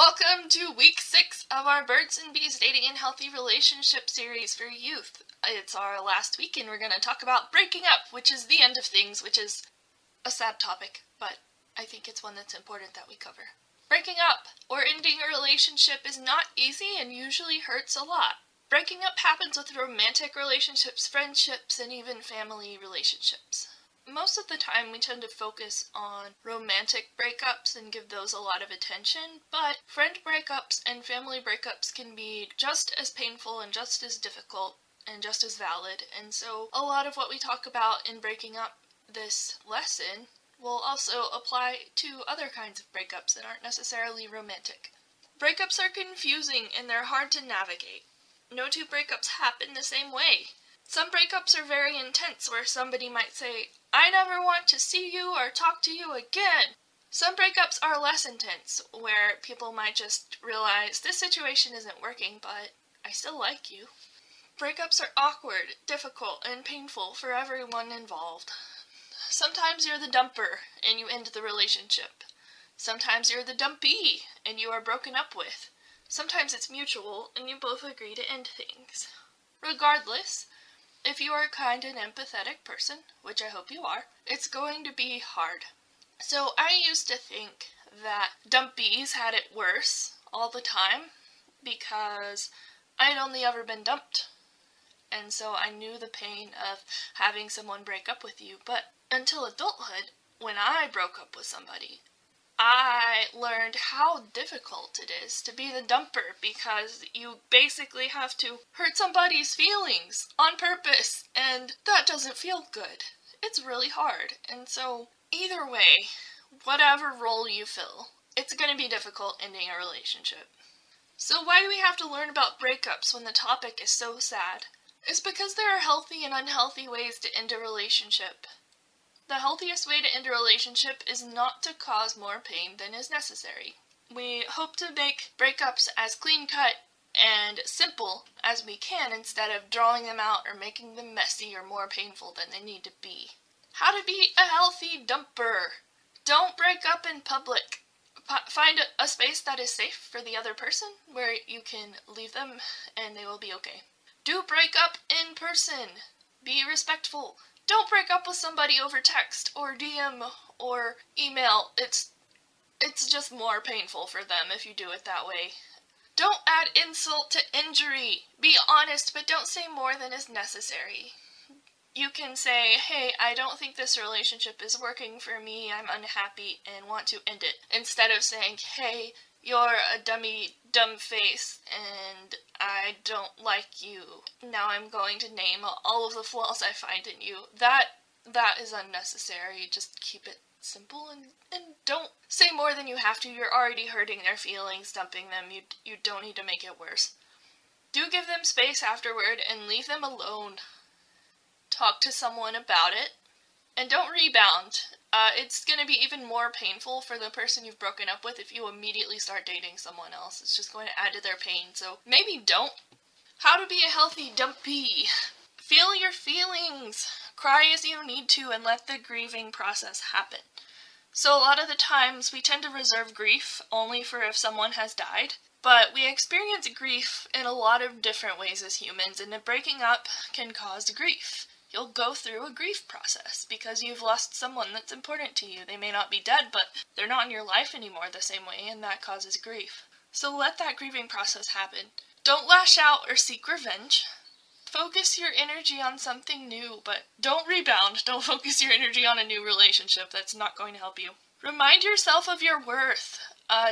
Welcome to week 6 of our Birds and Bees Dating and Healthy Relationship series for youth. It's our last week and we're going to talk about breaking up, which is the end of things, which is a sad topic, but I think it's one that's important that we cover. Breaking up or ending a relationship is not easy and usually hurts a lot. Breaking up happens with romantic relationships, friendships, and even family relationships. Most of the time we tend to focus on romantic breakups and give those a lot of attention, but friend breakups and family breakups can be just as painful and just as difficult and just as valid, and so a lot of what we talk about in breaking up this lesson will also apply to other kinds of breakups that aren't necessarily romantic. Breakups are confusing and they're hard to navigate. No two breakups happen the same way. Some breakups are very intense, where somebody might say, "I never want to see you or talk to you again." Some breakups are less intense, where people might just realize, this situation isn't working, but I still like you. Breakups are awkward, difficult, and painful for everyone involved. Sometimes you're the dumper and you end the relationship. Sometimes you're the dumpee and you are broken up with. Sometimes it's mutual and you both agree to end things. Regardless, if you are a kind and empathetic person, which I hope you are, it's going to be hard. So I used to think that dumpies had it worse all the time because I'd only ever been dumped. And so I knew the pain of having someone break up with you. But until adulthood, when I broke up with somebody, I learned how difficult it is to be the dumper, because you basically have to hurt somebody's feelings on purpose, and that doesn't feel good. It's really hard, and so either way, whatever role you fill, it's going to be difficult ending a relationship. So why do we have to learn about breakups when the topic is so sad? It's because there are healthy and unhealthy ways to end a relationship. The healthiest way to end a relationship is not to cause more pain than is necessary. We hope to make breakups as clean-cut and simple as we can instead of drawing them out or making them messy or more painful than they need to be. How to be a healthy dumper. Don't break up in public. Find a space that is safe for the other person where you can leave them and they will be okay. Do break up in person. Be respectful. Don't break up with somebody over text or DM or email. It's just more painful for them if you do it that way. Don't add insult to injury. Be honest, but don't say more than is necessary. You can say, "Hey, I don't think this relationship is working for me. I'm unhappy and want to end it." Instead of saying, "Hey, you're a dumb face, and I don't like you. Now I'm going to name all of the flaws I find in you." That is unnecessary. Just keep it simple and don't say more than you have to. You're already hurting their feelings, dumping them. You don't need to make it worse. Do give them space afterward and leave them alone. Talk to someone about it. And don't rebound. It's going to be even more painful for the person you've broken up with if you immediately start dating someone else. It's just going to add to their pain, so maybe don't. How to be a healthy dumpee. Feel your feelings. Cry as you need to and let the grieving process happen. So a lot of the times we tend to reserve grief only for if someone has died, but we experience grief in a lot of different ways as humans, and breaking up can cause grief. You'll go through a grief process because you've lost someone that's important to you. They may not be dead, but they're not in your life anymore the same way, and that causes grief. So let that grieving process happen. Don't lash out or seek revenge. Focus your energy on something new, but don't rebound. Don't focus your energy on a new relationship. That's not going to help you. Remind yourself of your worth.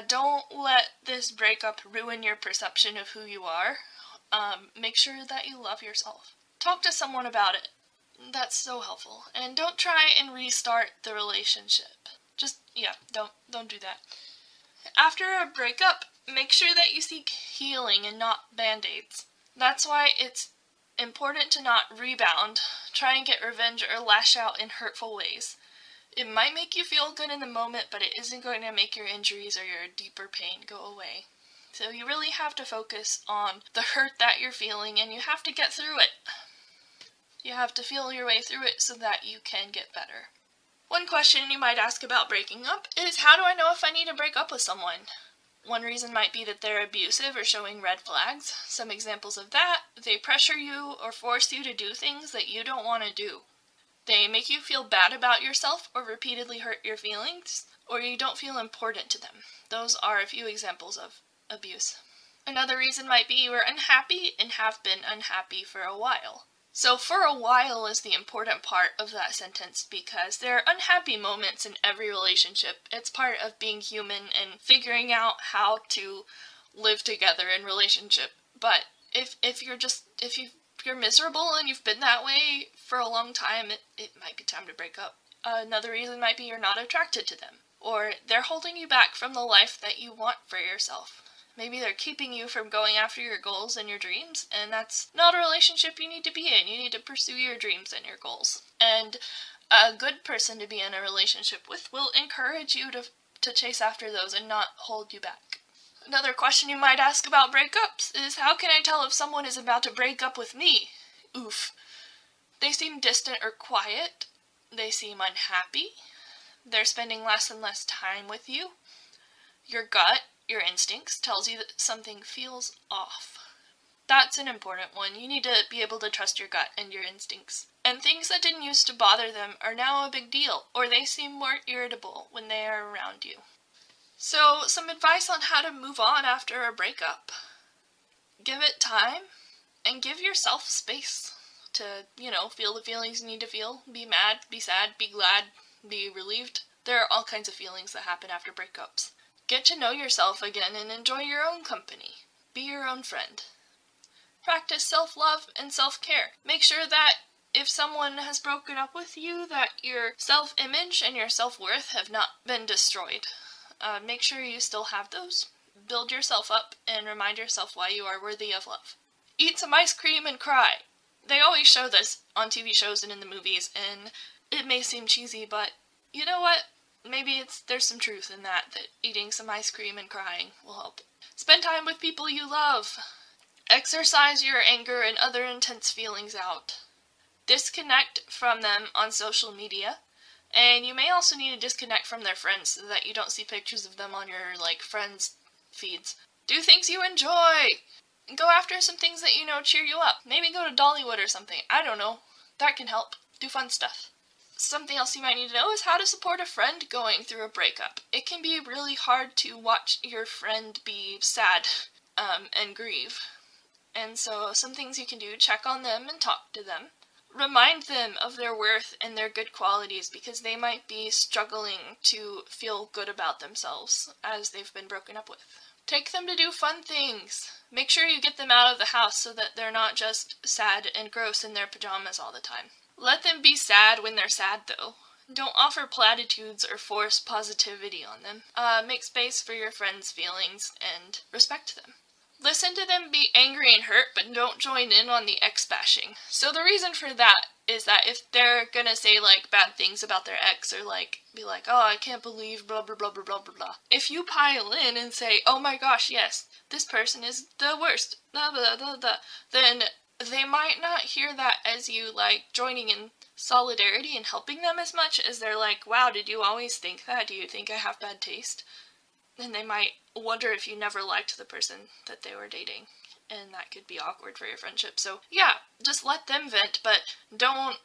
Don't let this breakup ruin your perception of who you are. Make sure that you love yourself. Talk to someone about it. That's so helpful. And don't try and restart the relationship. Don't do that. After a breakup, make sure that you seek healing and not band-aids. That's why it's important to not rebound, try and get revenge, or lash out in hurtful ways. It might make you feel good in the moment, but it isn't going to make your injuries or your deeper pain go away. So you really have to focus on the hurt that you're feeling, and you have to get through it. You have to feel your way through it so that you can get better. One question you might ask about breaking up is, how do I know if I need to break up with someone? One reason might be that they're abusive or showing red flags. Some examples of that: they pressure you or force you to do things that you don't want to do. They make you feel bad about yourself or repeatedly hurt your feelings, or you don't feel important to them. Those are a few examples of abuse. Another reason might be you are unhappy and have been unhappy for a while. So for a while is the important part of that sentence, because there are unhappy moments in every relationship. It's part of being human and figuring out how to live together in relationship. But if you're miserable and you've been that way for a long time, it might be time to break up. Another reason might be you're not attracted to them, or they're holding you back from the life that you want for yourself. Maybe they're keeping you from going after your goals and your dreams, and that's not a relationship you need to be in. You need to pursue your dreams and your goals. And a good person to be in a relationship with will encourage you to chase after those and not hold you back. Another question you might ask about breakups is, how can I tell if someone is about to break up with me? Oof. They seem distant or quiet. They seem unhappy. They're spending less and less time with you. Your gut, your instincts, tells you that something feels off. That's an important one. You need to be able to trust your gut and your instincts. And things that didn't used to bother them are now a big deal, or they seem more irritable when they are around you. So, some advice on how to move on after a breakup. Give it time, and give yourself space to, feel the feelings you need to feel. Be mad, be sad, be glad, be relieved. There are all kinds of feelings that happen after breakups. Get to know yourself again and enjoy your own company. Be your own friend. Practice self-love and self-care. Make sure that if someone has broken up with you, that your self-image and your self-worth have not been destroyed. Make sure you still have those. Build yourself up and remind yourself why you are worthy of love. Eat some ice cream and cry. They always show this on TV shows and in the movies, and it may seem cheesy, but you know what? Maybe there's some truth in that eating some ice cream and crying will help. Spend time with people you love. Exercise your anger and other intense feelings out. Disconnect from them on social media. And you may also need to disconnect from their friends so that you don't see pictures of them on your, friends' feeds. Do things you enjoy! Go after some things that cheer you up. Maybe go to Dollywood or something. I don't know. That can help. Do fun stuff. Something else you might need to know is how to support a friend going through a breakup. It can be really hard to watch your friend be sad and grieve. And so some things you can do: check on them and talk to them. Remind them of their worth and their good qualities, because they might be struggling to feel good about themselves as they've been broken up with. Take them to do fun things. Make sure you get them out of the house so that they're not just sad and gross in their pajamas all the time. Let them be sad when they're sad, though. Don't offer platitudes or force positivity on them. Make space for your friends' feelings and respect them. Listen to them be angry and hurt, but don't join in on the ex-bashing. So the reason for that is that if they're gonna say, bad things about their ex, or, be like, oh, I can't believe blah, blah, blah, blah, blah, blah, blah. If you pile in and say, oh my gosh, yes, this person is the worst, blah, blah, blah, blah, then they might not hear that as you, joining in solidarity and helping them as much as they're like, wow, did you always think that? Do you think I have bad taste? And they might wonder if you never liked the person that they were dating, and that could be awkward for your friendship. So yeah, just let them vent, but don't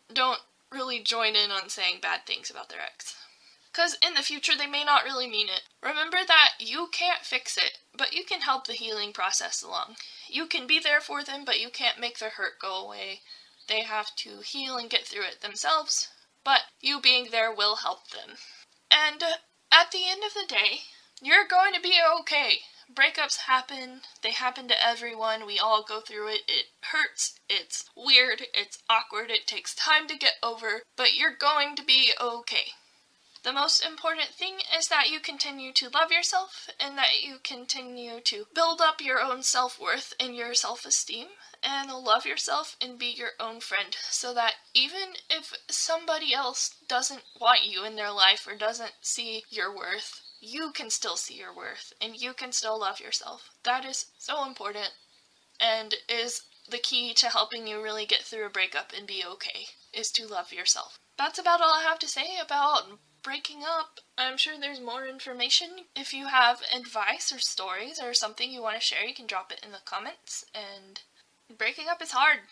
really join in on saying bad things about their ex. Because in the future, they may not really mean it. Remember that you can't fix it, but you can help the healing process along. You can be there for them, but you can't make their hurt go away. They have to heal and get through it themselves, but you being there will help them. And at the end of the day, you're going to be okay. Breakups happen. They happen to everyone. We all go through it. It hurts. It's weird. It's awkward. It takes time to get over, but you're going to be okay. The most important thing is that you continue to love yourself and that you continue to build up your own self-worth and your self-esteem and love yourself and be your own friend, so that even if somebody else doesn't want you in their life or doesn't see your worth, you can still see your worth and you can still love yourself. That is so important and is the key to helping you really get through a breakup and be okay, is to love yourself. That's about all I have to say about breaking up. I'm sure there's more information. If you have advice or stories or something you want to share, you can drop it in the comments. And breaking up is hard.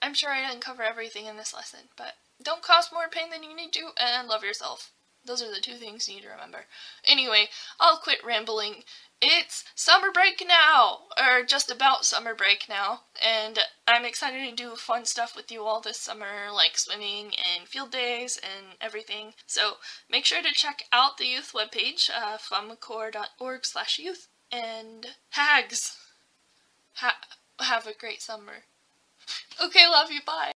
I'm sure I didn't cover everything in this lesson, but don't cause more pain than you need to, and love yourself. Those are the two things you need to remember. Anyway, I'll quit rambling. It's summer break now, or just about summer break now, and I'm excited to do fun stuff with you all this summer, like swimming and field days and everything. So make sure to check out the youth webpage, fumcorps.org/youth, and hags, have a great summer. Okay, love you, bye.